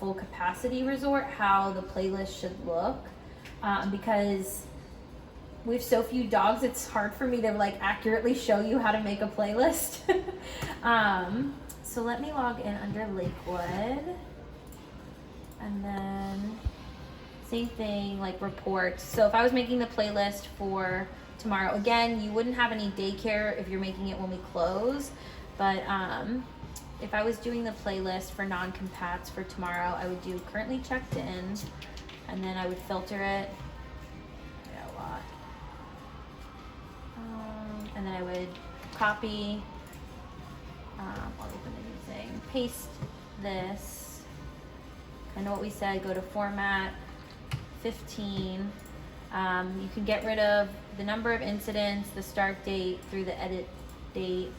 full capacity resort how the playlist should look, because we have so few dogs, it's hard for me to like accurately show you how to make a playlist. So let me log in under Lakewood, and then same thing, like reports. So if I was making the playlist for tomorrow, again, you wouldn't have any daycare if you're making it when we close, but if I was doing the playlist for non-compats for tomorrow, I would do currently checked in, and then I would filter it. Yeah, a lot. And then I would copy, I'll open a new thing, paste this. I know what we said, go to format, 15. You can get rid of the number of incidents, the start date through the edit date,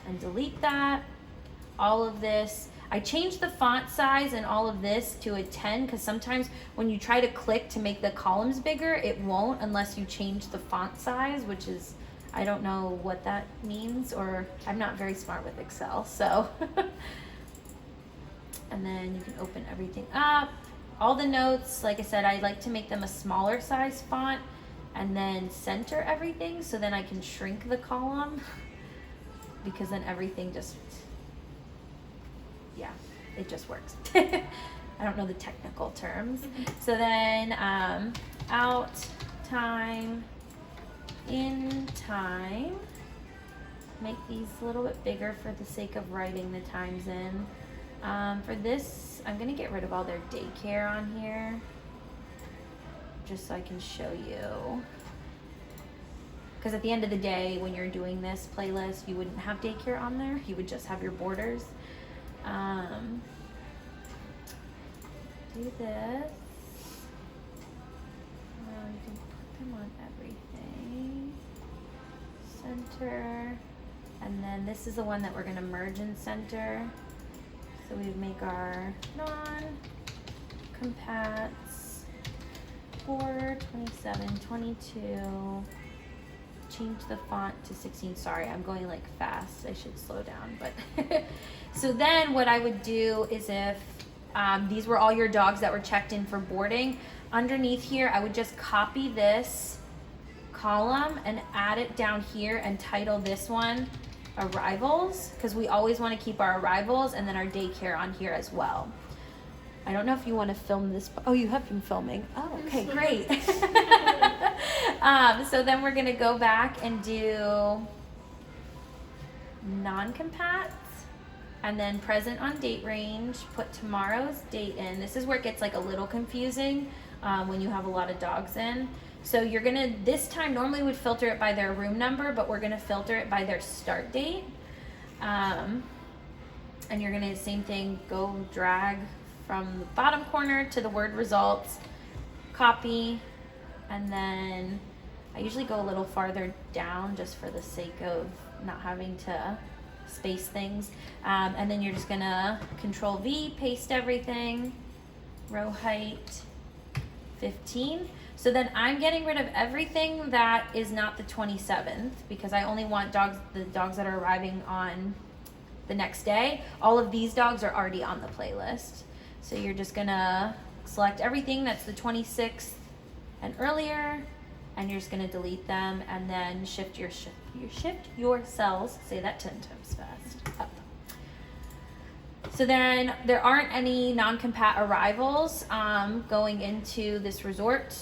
and delete that. All of this, I changed the font size and all of this to a 10 because sometimes when you try to click to make the columns bigger, it won't unless you change the font size, which is, I don't know what that means, or I'm not very smart with Excel, so. And then you can open everything up. All the notes, like I said, I like to make them a smaller size font and then center everything so then I can shrink the column because then everything just, yeah, it just works. I don't know the technical terms. So then out time, in time, make these a little bit bigger for the sake of writing the times in. For this, I'm gonna get rid of all their daycare on here, just so I can show you. Because at the end of the day, when you're doing this playlist, you wouldn't have daycare on there. You would just have your boarders. Do this. You can put them on everything. Center. And then this is the one that we're gonna merge and center. So we would make our non-compats 4, 27, 22. Change the font to 16. Sorry, I'm going like fast. I should slow down. But so then what I would do is if these were all your dogs that were checked in for boarding, underneath here I would just copy this column and add it down here and title this one arrivals, because we always want to keep our arrivals and then our daycare on here as well. I don't know if you want to film this. Oh, you have been filming. Oh, okay, great. So then we're going to go back and do non-compats and then present on date range, put tomorrow's date in. This is where it gets like a little confusing when you have a lot of dogs in. So you're gonna, this time normally would filter it by their room number, but we're gonna filter it by their start date. And you're gonna, same thing, go drag from the bottom corner to the word results, copy, and then I usually go a little farther down just for the sake of not having to space things. And then you're just gonna Control V, paste everything, row height 15. So then I'm getting rid of everything that is not the 27th because I only want the dogs that are arriving on the next day. All of these dogs are already on the playlist. So you're just gonna select everything that's the 26th and earlier, and you're just gonna delete them and then shift your cells, say that 10 times fast, up. So then there aren't any non-compat arrivals going into this resort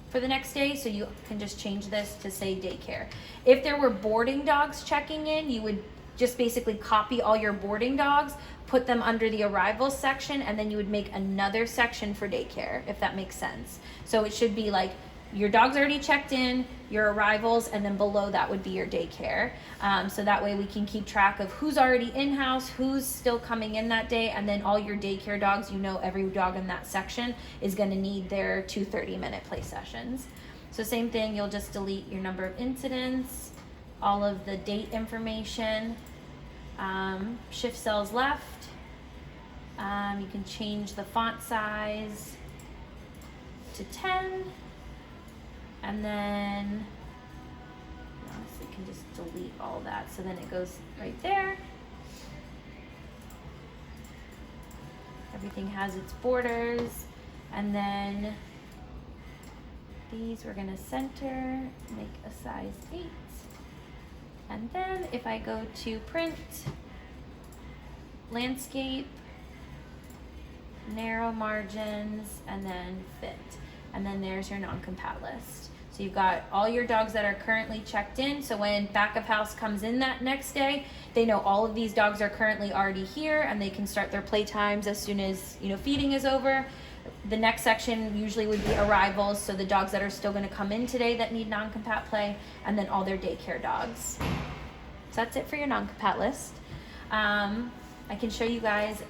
for the next day, so you can just change this to say daycare. If there were boarding dogs checking in, you would just basically copy all your boarding dogs, put them under the arrivals section, and then you would make another section for daycare, if that makes sense. So it should be like your dog's already checked in, your arrivals, and then below that would be your daycare. So that way we can keep track of who's already in-house, who's still coming in that day, and then all your daycare dogs, you know every dog in that section is gonna need their 2 30-minute play sessions. So same thing, you'll just delete your number of incidents, all of the date information, shift cells left. You can change the font size to 10. And then, honestly, you can just delete all that. So then it goes right there. Everything has its borders. And then these we're gonna center, make a size 8. And then if I go to print, landscape, narrow margins, and then fit. And then there's your non-compat list. So you've got all your dogs that are currently checked in. So when back of house comes in that next day, they know all of these dogs are currently already here and they can start their playtimes as soon as, you know, feeding is over. The next section usually would be arrivals. So the dogs that are still gonna come in today that need non-compat play, and then all their daycare dogs. So that's it for your non-compat list. I can show you guys